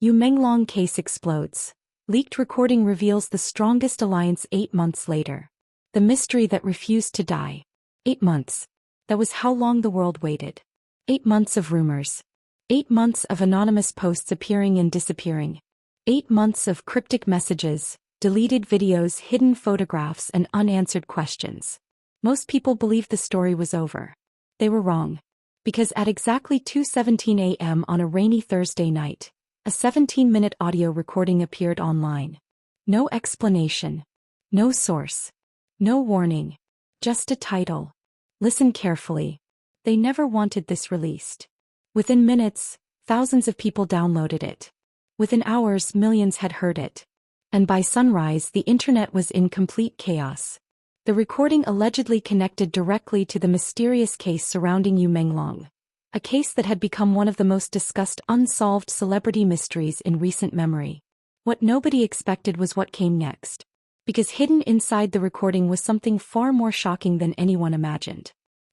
Yu Menglong case explodes. Leaked recording reveals the strongest alliance 8 months later. The mystery that refused to die. 8 months. That was how long the world waited. 8 months of rumors. 8 months of anonymous posts appearing and disappearing. 8 months of cryptic messages, deleted videos, hidden photographs, and unanswered questions. Most people believed the story was over. They were wrong. Because at exactly 2:17 a.m. on a rainy Thursday night, a 17-minute audio recording appeared online. No explanation. No source. No warning. Just a title. Listen carefully. They never wanted this released. Within minutes, thousands of people downloaded it. Within hours, millions had heard it. And by sunrise, the internet was in complete chaos. The recording allegedly connected directly to the mysterious case surrounding Yu Menglong, a case that had become one of the most discussed unsolved celebrity mysteries in recent memory. What nobody expected was what came next. Because hidden inside the recording was something far more shocking than anyone imagined.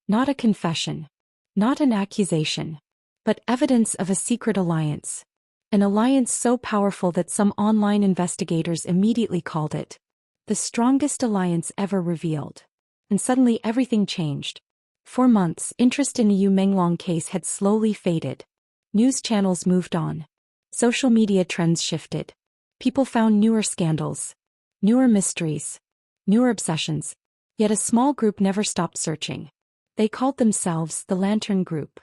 Not a confession. Not an accusation. But evidence of a secret alliance. An alliance so powerful that some online investigators immediately called it the strongest alliance ever revealed. And suddenly everything changed. For months, interest in the Yu Menglong case had slowly faded. News channels moved on. Social media trends shifted. People found newer scandals. Newer mysteries. Newer obsessions. Yet a small group never stopped searching. They called themselves the Lantern Group.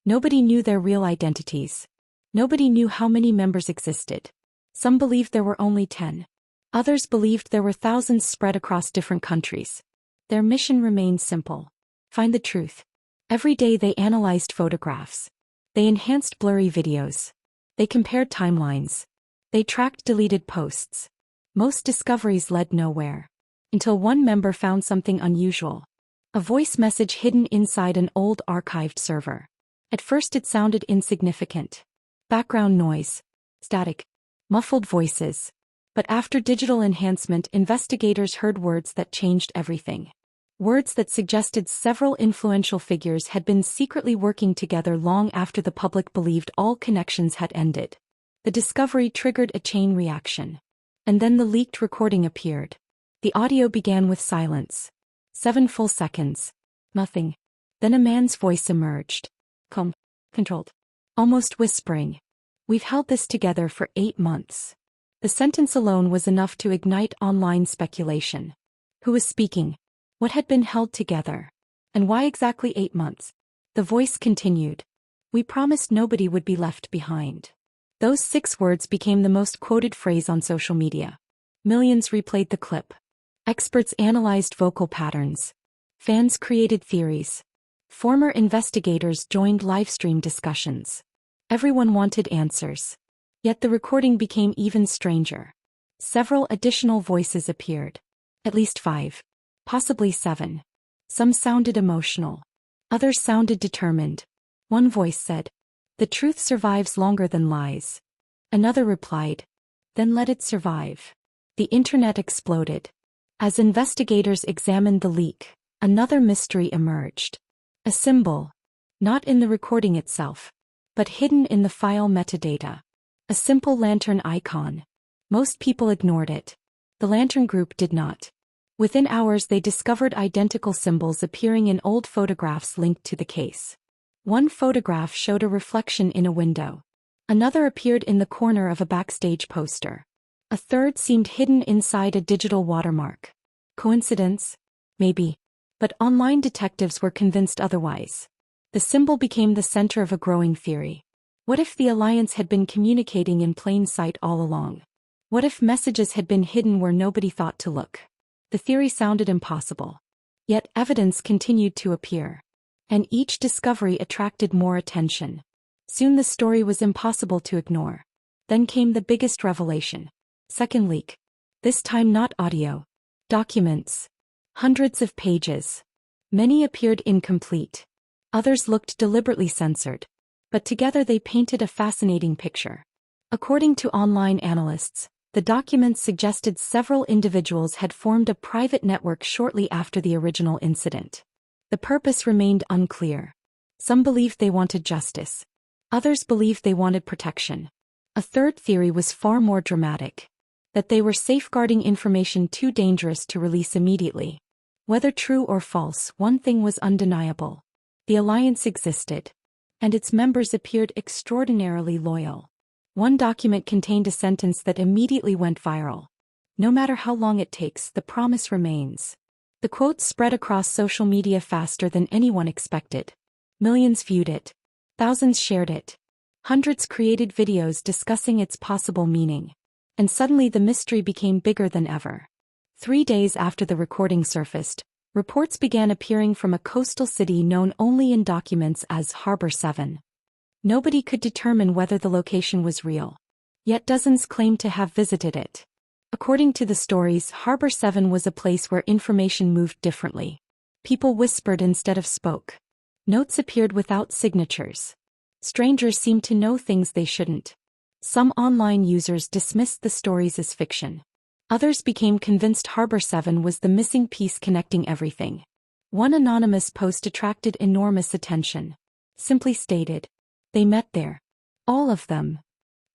Nobody knew their real identities. Nobody knew how many members existed. Some believed there were only 10. Others believed there were thousands spread across different countries. Their mission remained simple. Find the truth. Every day they analyzed photographs. They enhanced blurry videos. They compared timelines. They tracked deleted posts. Most discoveries led nowhere. Until one member found something unusual. A voice message hidden inside an old archived server. At first it sounded insignificant. Background noise. Static. Muffled voices. But after digital enhancement, investigators heard words that changed everything. Words that suggested several influential figures had been secretly working together long after the public believed all connections had ended. The discovery triggered a chain reaction. And then the leaked recording appeared. The audio began with silence. 7 full seconds. Nothing. Then a man's voice emerged. Calm. Controlled. Almost whispering. We've held this together for 8 months. The sentence alone was enough to ignite online speculation. Who was speaking? What had been held together? And why exactly 8 months? The voice continued. We promised nobody would be left behind. Those 6 words became the most quoted phrase on social media. Millions replayed the clip. Experts analyzed vocal patterns. Fans created theories. Former investigators joined livestream discussions. Everyone wanted answers. Yet the recording became even stranger. Several additional voices appeared. At least 5. Possibly 7. Some sounded emotional. Others sounded determined. One voice said, "The truth survives longer than lies." Another replied, "Then let it survive." The internet exploded. As investigators examined the leak, another mystery emerged. A symbol. Not in the recording itself, but hidden in the file metadata. A simple lantern icon. Most people ignored it. The Lantern Group did not. Within hours they discovered identical symbols appearing in old photographs linked to the case. One photograph showed a reflection in a window. Another appeared in the corner of a backstage poster. A third seemed hidden inside a digital watermark. Coincidence? Maybe. But online detectives were convinced otherwise. The symbol became the center of a growing theory. What if the alliance had been communicating in plain sight all along? What if messages had been hidden where nobody thought to look? The theory sounded impossible. Yet evidence continued to appear. And each discovery attracted more attention. Soon the story was impossible to ignore. Then came the biggest revelation. Second leak. This time not audio. Documents. Hundreds of pages. Many appeared incomplete. Others looked deliberately censored. But together they painted a fascinating picture. According to online analysts, the documents suggested several individuals had formed a private network shortly after the original incident. The purpose remained unclear. Some believed they wanted justice. Others believed they wanted protection. A third theory was far more dramatic. That they were safeguarding information too dangerous to release immediately. Whether true or false, one thing was undeniable. The alliance existed. And its members appeared extraordinarily loyal. One document contained a sentence that immediately went viral. No matter how long it takes, the promise remains. The quote spread across social media faster than anyone expected. Millions viewed it. Thousands shared it. Hundreds created videos discussing its possible meaning. And suddenly the mystery became bigger than ever. 3 days after the recording surfaced, reports began appearing from a coastal city known only in documents as Harbor 7. Nobody could determine whether the location was real. Yet dozens claimed to have visited it. According to the stories, Harbor 7 was a place where information moved differently. People whispered instead of spoke. Notes appeared without signatures. Strangers seemed to know things they shouldn't. Some online users dismissed the stories as fiction. Others became convinced Harbor 7 was the missing piece connecting everything. One anonymous post attracted enormous attention. Simply stated, "They met there." All of them.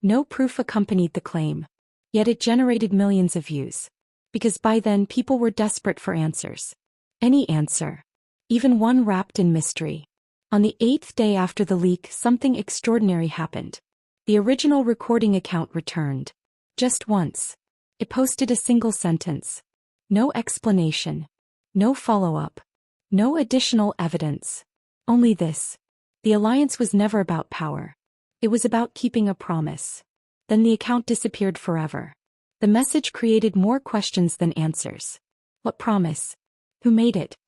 No proof accompanied the claim. Yet it generated millions of views. Because by then people were desperate for answers. Any answer. Even one wrapped in mystery. On the 8th day after the leak, something extraordinary happened. The original recording account returned. Just once. It posted a single sentence. No explanation. No follow-up. No additional evidence. Only this. The alliance was never about power. It was about keeping a promise. Then the account disappeared forever. The message created more questions than answers. What promise? Who made it?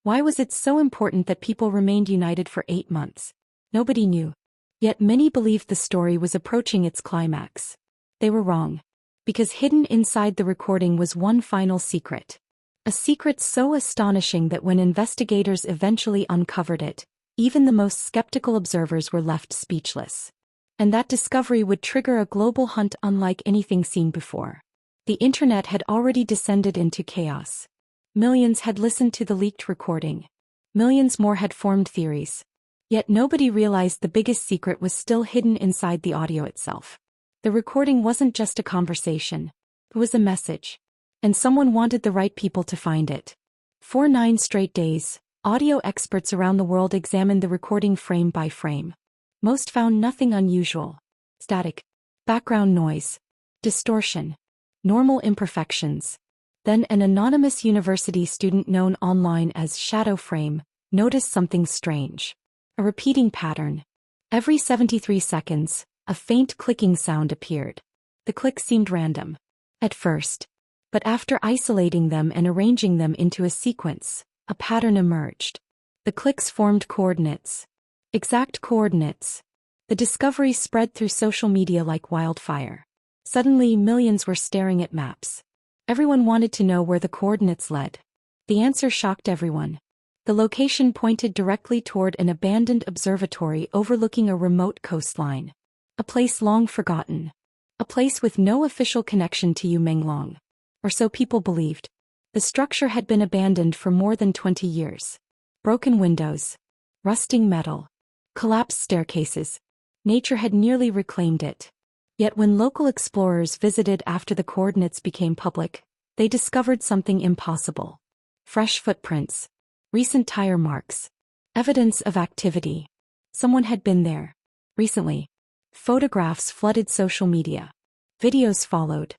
Why was it so important that people remained united for 8 months? Nobody knew. Yet many believed the story was approaching its climax. They were wrong. Because hidden inside the recording was one final secret. A secret so astonishing that when investigators eventually uncovered it, even the most skeptical observers were left speechless. And that discovery would trigger a global hunt unlike anything seen before. The internet had already descended into chaos. Millions had listened to the leaked recording. Millions more had formed theories. Yet nobody realized the biggest secret was still hidden inside the audio itself. The recording wasn't just a conversation. It was a message. And someone wanted the right people to find it. For 9 straight days, audio experts around the world examined the recording frame by frame. Most found nothing unusual. Static. Background noise. Distortion. Normal imperfections. Then an anonymous university student known online as Shadow Frame noticed something strange. A repeating pattern. Every 73 seconds, a faint clicking sound appeared. The clicks seemed random. At first. But after isolating them and arranging them into a sequence, a pattern emerged. The clicks formed coordinates. Exact coordinates. The discovery spread through social media like wildfire. Suddenly, millions were staring at maps. Everyone wanted to know where the coordinates led. The answer shocked everyone. The location pointed directly toward an abandoned observatory overlooking a remote coastline. A place long forgotten. A place with no official connection to Yu Menglong. Or so people believed. The structure had been abandoned for more than 20 years. Broken windows. Rusting metal. Collapsed staircases. Nature had nearly reclaimed it. Yet when local explorers visited after the coordinates became public, they discovered something impossible. Fresh footprints. Recent tire marks. Evidence of activity. Someone had been there. Recently. Photographs flooded social media. Videos followed.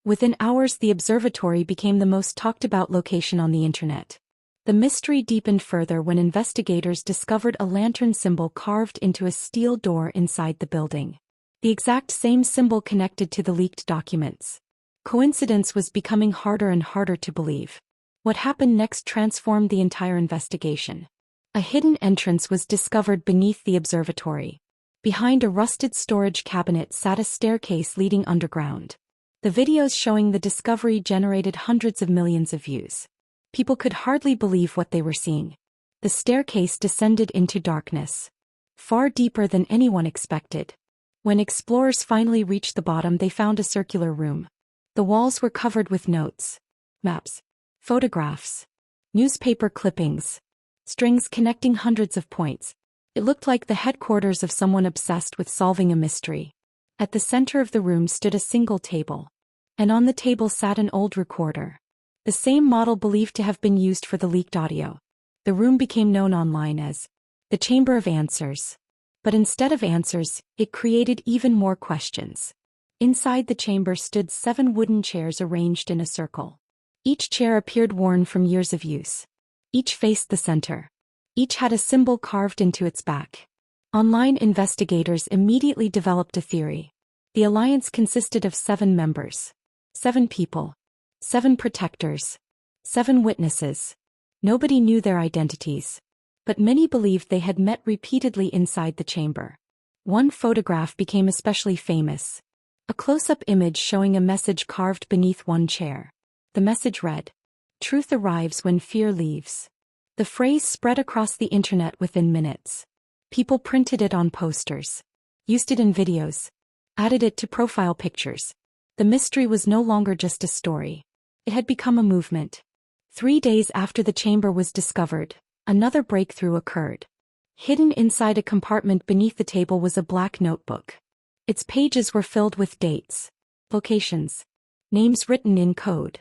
Within hours, the observatory became the most talked about location on the internet. The mystery deepened further when investigators discovered a lantern symbol carved into a steel door inside the building. The exact same symbol connected to the leaked documents. Coincidence was becoming harder and harder to believe. What happened next transformed the entire investigation. A hidden entrance was discovered beneath the observatory. Behind a rusted storage cabinet sat a staircase leading underground. The videos showing the discovery generated hundreds of millions of views. People could hardly believe what they were seeing. The staircase descended into darkness. Far deeper than anyone expected. When explorers finally reached the bottom, they found a circular room. The walls were covered with notes, maps, photographs, newspaper clippings, strings connecting hundreds of points. It looked like the headquarters of someone obsessed with solving a mystery. At the center of the room stood a single table. And on the table sat an old recorder. The same model believed to have been used for the leaked audio. The room became known online as the Chamber of Answers. But instead of answers, it created even more questions. Inside the chamber stood 7 wooden chairs arranged in a circle. Each chair appeared worn from years of use. Each faced the center. Each had a symbol carved into its back. Online investigators immediately developed a theory. The alliance consisted of 7 members. 7 people. 7 protectors. 7 witnesses. Nobody knew their identities. But many believed they had met repeatedly inside the chamber. One photograph became especially famous. A close-up image showing a message carved beneath one chair. The message read, "Truth arrives when fear leaves." The phrase spread across the internet within minutes. People printed it on posters, used it in videos, added it to profile pictures. The mystery was no longer just a story. It had become a movement. 3 days after the chamber was discovered, another breakthrough occurred. Hidden inside a compartment beneath the table was a black notebook. Its pages were filled with dates, locations, names written in code.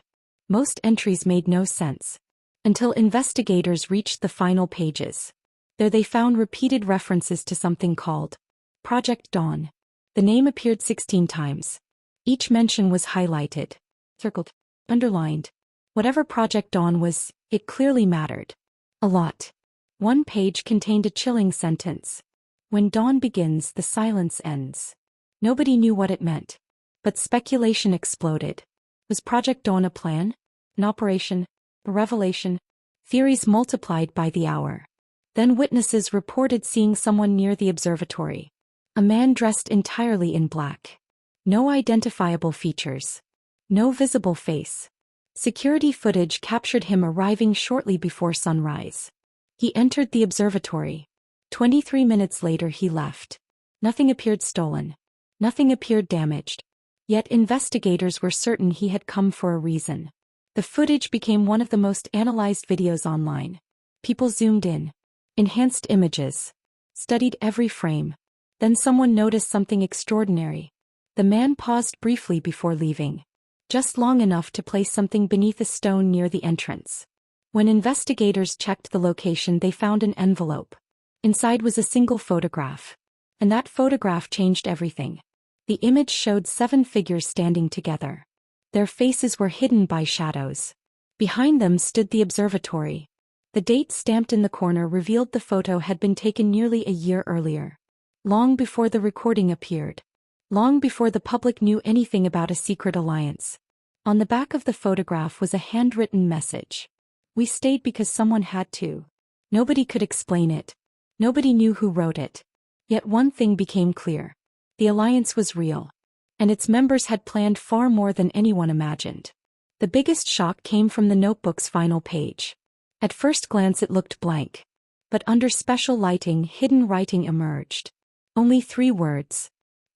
Most entries made no sense. Until investigators reached the final pages. There they found repeated references to something called Project Dawn. The name appeared 16 times. Each mention was highlighted, circled, underlined. Whatever Project Dawn was, it clearly mattered. A lot. One page contained a chilling sentence. When dawn begins, the silence ends. Nobody knew what it meant. But speculation exploded. Was Project Dawn a plan? An operation? A revelation? Theories multiplied by the hour. Then witnesses reported seeing someone near the observatory. A man dressed entirely in black. No identifiable features. No visible face. Security footage captured him arriving shortly before sunrise. He entered the observatory. 23 minutes later he left. Nothing appeared stolen. Nothing appeared damaged. Yet investigators were certain he had come for a reason. The footage became one of the most analyzed videos online. People zoomed in, enhanced images, studied every frame. Then someone noticed something extraordinary. The man paused briefly before leaving. Just long enough to place something beneath a stone near the entrance. When investigators checked the location, they found an envelope. Inside was a single photograph. And that photograph changed everything. The image showed 7 figures standing together. Their faces were hidden by shadows. Behind them stood the observatory. The date stamped in the corner revealed the photo had been taken nearly a year earlier. Long before the recording appeared. Long before the public knew anything about a secret alliance. On the back of the photograph was a handwritten message. We stayed because someone had to. Nobody could explain it. Nobody knew who wrote it. Yet one thing became clear. The alliance was real. And its members had planned far more than anyone imagined. The biggest shock came from the notebook's final page. At first glance it looked blank. But under special lighting, hidden writing emerged. Only 3 words.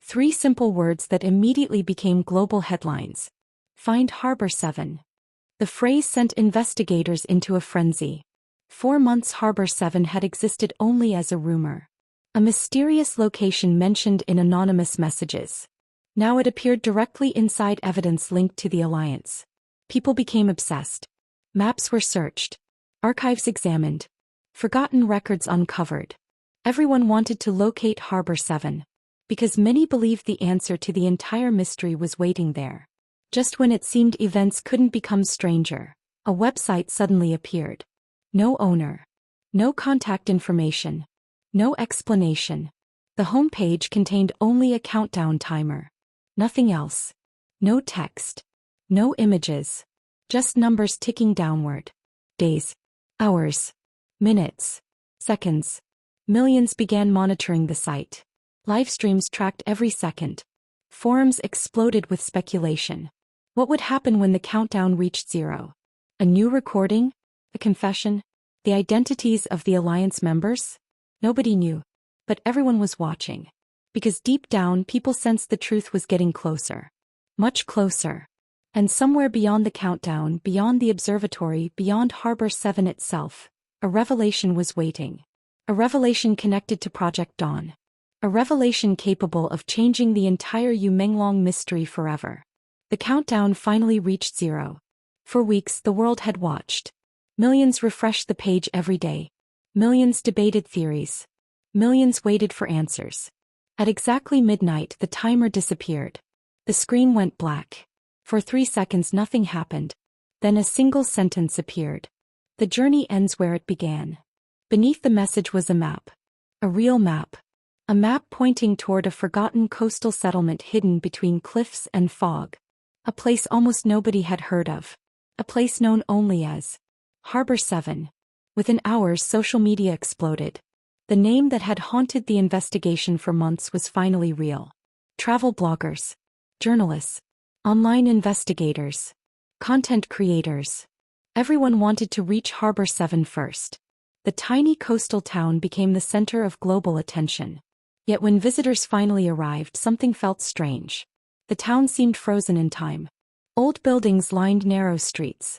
3 simple words that immediately became global headlines. Find Harbor 7. The phrase sent investigators into a frenzy. 4 months Harbor 7 had existed only as a rumor. A mysterious location mentioned in anonymous messages. Now it appeared directly inside evidence linked to the alliance. People became obsessed. Maps were searched. Archives examined. Forgotten records uncovered. Everyone wanted to locate Harbor 7. Because many believed the answer to the entire mystery was waiting there. Just when it seemed events couldn't become stranger, a website suddenly appeared. No owner. No contact information. No explanation. The homepage contained only a countdown timer. Nothing else. No text. No images. Just numbers ticking downward. Days. Hours. Minutes. Seconds. Millions began monitoring the site. Live streams tracked every second. Forums exploded with speculation. What would happen when the countdown reached 0? A new recording? A confession? The identities of the alliance members? Nobody knew. But everyone was watching. Because deep down people sensed the truth was getting closer. Much closer. And somewhere beyond the countdown, beyond the observatory, beyond Harbor 7 itself, a revelation was waiting. A revelation connected to Project Dawn. A revelation capable of changing the entire Yu Menglong mystery forever. The countdown finally reached 0. For weeks, the world had watched. Millions refreshed the page every day. Millions debated theories. Millions waited for answers. At exactly midnight, the timer disappeared. The screen went black. For 3 seconds, nothing happened. Then a single sentence appeared. The journey ends where it began. Beneath the message was a map. A real map. A map pointing toward a forgotten coastal settlement hidden between cliffs and fog. A place almost nobody had heard of. A place known only as Harbor 7. Within hours, social media exploded. The name that had haunted the investigation for months was finally real. Travel bloggers, journalists, online investigators, content creators. Everyone wanted to reach Harbor 7 first. The tiny coastal town became the center of global attention. Yet when visitors finally arrived, something felt strange. The town seemed frozen in time. Old buildings lined narrow streets.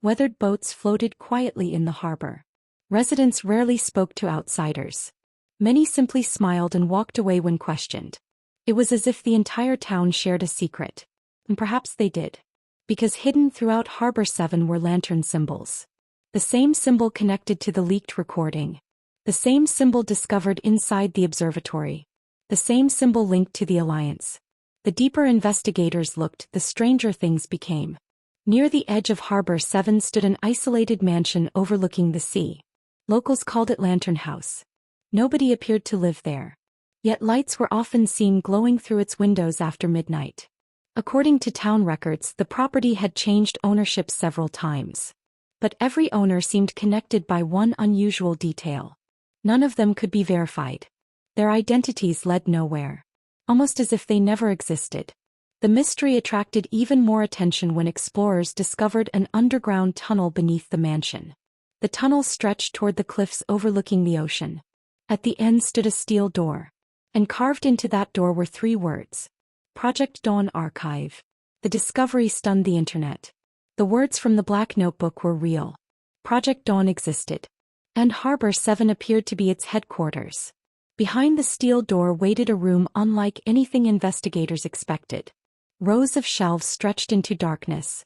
Weathered boats floated quietly in the harbor. Residents rarely spoke to outsiders. Many simply smiled and walked away when questioned. It was as if the entire town shared a secret. And perhaps they did. Because hidden throughout Harbor 7 were lantern symbols. The same symbol connected to the leaked recording. The same symbol discovered inside the observatory. The same symbol linked to the Alliance. The deeper investigators looked, the stranger things became. Near the edge of Harbor 7 stood an isolated mansion overlooking the sea. Locals called it Lantern House. Nobody appeared to live there. Yet lights were often seen glowing through its windows after midnight. According to town records, the property had changed ownership several times. But every owner seemed connected by one unusual detail. None of them could be verified. Their identities led nowhere. Almost as if they never existed. The mystery attracted even more attention when explorers discovered an underground tunnel beneath the mansion. The tunnel stretched toward the cliffs overlooking the ocean. At the end stood a steel door. And carved into that door were 3 words. Project Dawn Archive. The discovery stunned the internet. The words from the black notebook were real. Project Dawn existed. And Harbor 7 appeared to be its headquarters. Behind the steel door waited a room unlike anything investigators expected. Rows of shelves stretched into darkness.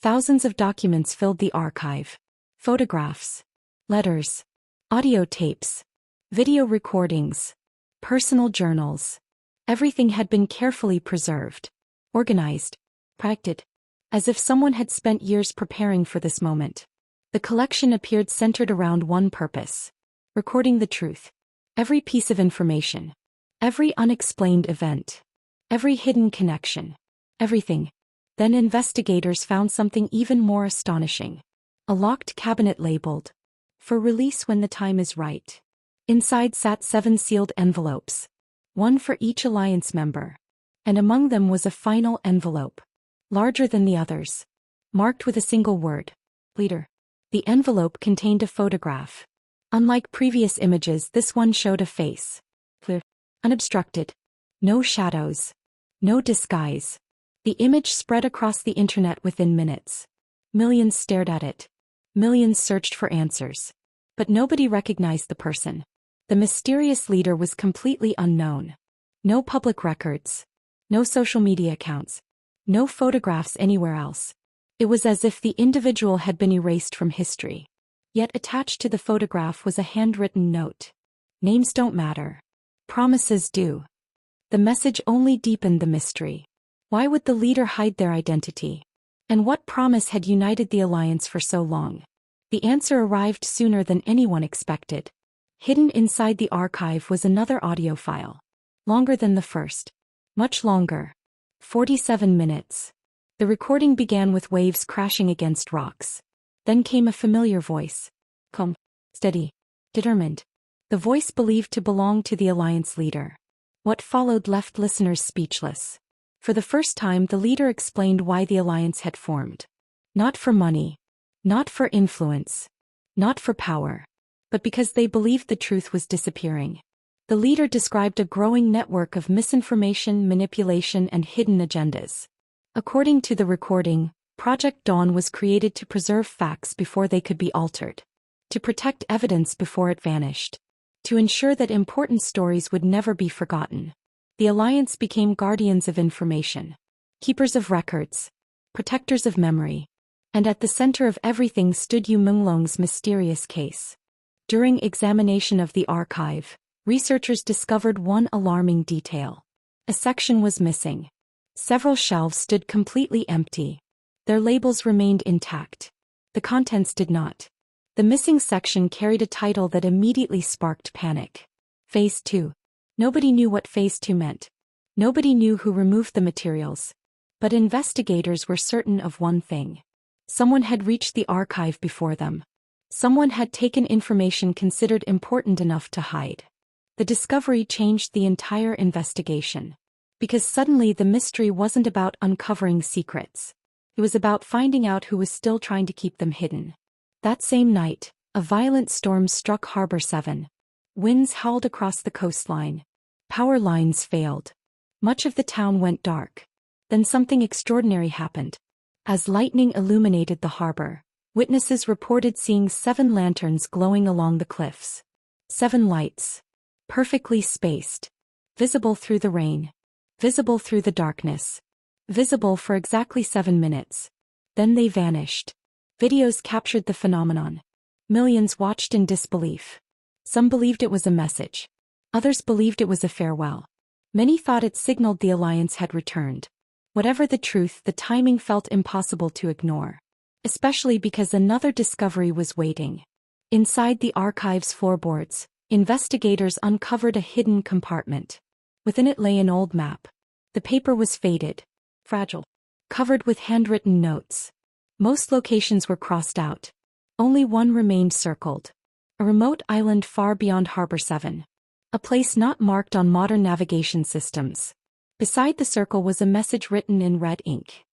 Thousands of documents filled the archive. Photographs, letters, audio tapes, video recordings, personal journals. Everything had been carefully preserved, organized, protected, as if someone had spent years preparing for this moment. The collection appeared centered around one purpose: recording the truth. Every piece of information, every unexplained event, every hidden connection, everything. Then investigators found something even more astonishing. A locked cabinet labeled, "For release when the time is right." Inside sat 7 sealed envelopes, one for each Alliance member. And among them was a final envelope, larger than the others, marked with a single word: Leader. The envelope contained a photograph. Unlike previous images, this one showed a face. Clear, unobstructed. No shadows. No disguise. The image spread across the internet within minutes. Millions stared at it. Millions searched for answers. But nobody recognized the person. The mysterious leader was completely unknown. No public records. No social media accounts. No photographs anywhere else. It was as if the individual had been erased from history. Yet attached to the photograph was a handwritten note. Names don't matter. Promises do. The message only deepened the mystery. Why would the leader hide their identity? And what promise had united the Alliance for so long? The answer arrived sooner than anyone expected. Hidden inside the archive was another audio file. Longer than the first. Much longer. 47 minutes. The recording began with waves crashing against rocks. Then came a familiar voice. Calm, steady, determined. The voice believed to belong to the Alliance leader. What followed left listeners speechless. For the first time, the leader explained why the Alliance had formed. Not for money. Not for influence. Not for power. But because they believed the truth was disappearing. The leader described a growing network of misinformation, manipulation, and hidden agendas. According to the recording, Project Dawn was created to preserve facts before they could be altered. To protect evidence before it vanished. To ensure that important stories would never be forgotten, the Alliance became guardians of information, keepers of records, protectors of memory, and at the center of everything stood Yu Menglong's mysterious case. During examination of the archive, researchers discovered one alarming detail. A section was missing. Several shelves stood completely empty. Their labels remained intact. The contents did not. The missing section carried a title that immediately sparked panic. Phase 2. Nobody knew what Phase 2 meant. Nobody knew who removed the materials. But investigators were certain of one thing. Someone had reached the archive before them. Someone had taken information considered important enough to hide. The discovery changed the entire investigation. Because suddenly the mystery wasn't about uncovering secrets. It was about finding out who was still trying to keep them hidden. That same night, a violent storm struck Harbor 7. Winds howled across the coastline. Power lines failed. Much of the town went dark. Then something extraordinary happened. As lightning illuminated the harbor, witnesses reported seeing 7 lanterns glowing along the cliffs. 7 lights. Perfectly spaced. Visible through the rain. Visible through the darkness. Visible for exactly 7 minutes. Then they vanished. Videos captured the phenomenon. Millions watched in disbelief. Some believed it was a message. Others believed it was a farewell. Many thought it signaled the Alliance had returned. Whatever the truth, the timing felt impossible to ignore. Especially because another discovery was waiting. Inside the archive's floorboards, investigators uncovered a hidden compartment. Within it lay an old map. The paper was faded, fragile, covered with handwritten notes. Most locations were crossed out. Only one remained circled. A remote island far beyond Harbor 7. A place not marked on modern navigation systems. Beside the circle was a message written in red ink.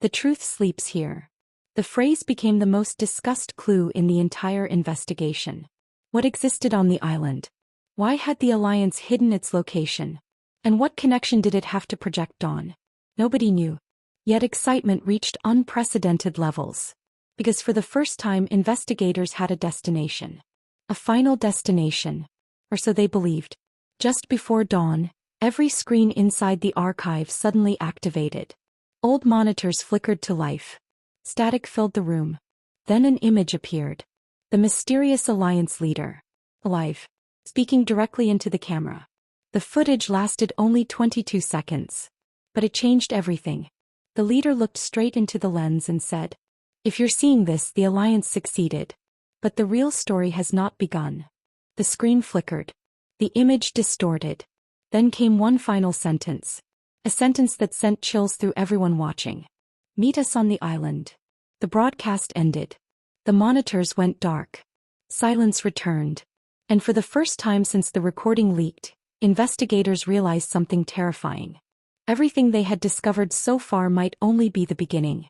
The truth sleeps here. The phrase became the most discussed clue in the entire investigation. What existed on the island? Why had the Alliance hidden its location? And what connection did it have to project on? Nobody knew. Yet excitement reached unprecedented levels. Because for the first time investigators had a destination. A final destination. Or so they believed. Just before dawn, every screen inside the archive suddenly activated. Old monitors flickered to life. Static filled the room. Then an image appeared. The mysterious Alliance leader. Alive. Speaking directly into the camera. The footage lasted only 22 seconds. But it changed everything. The leader looked straight into the lens and said, "If you're seeing this, the Alliance succeeded. But the real story has not begun." The screen flickered. The image distorted. Then came one final sentence. A sentence that sent chills through everyone watching. "Meet us on the island." The broadcast ended. The monitors went dark. Silence returned. And for the first time since the recording leaked, investigators realized something terrifying. Everything they had discovered so far might only be the beginning.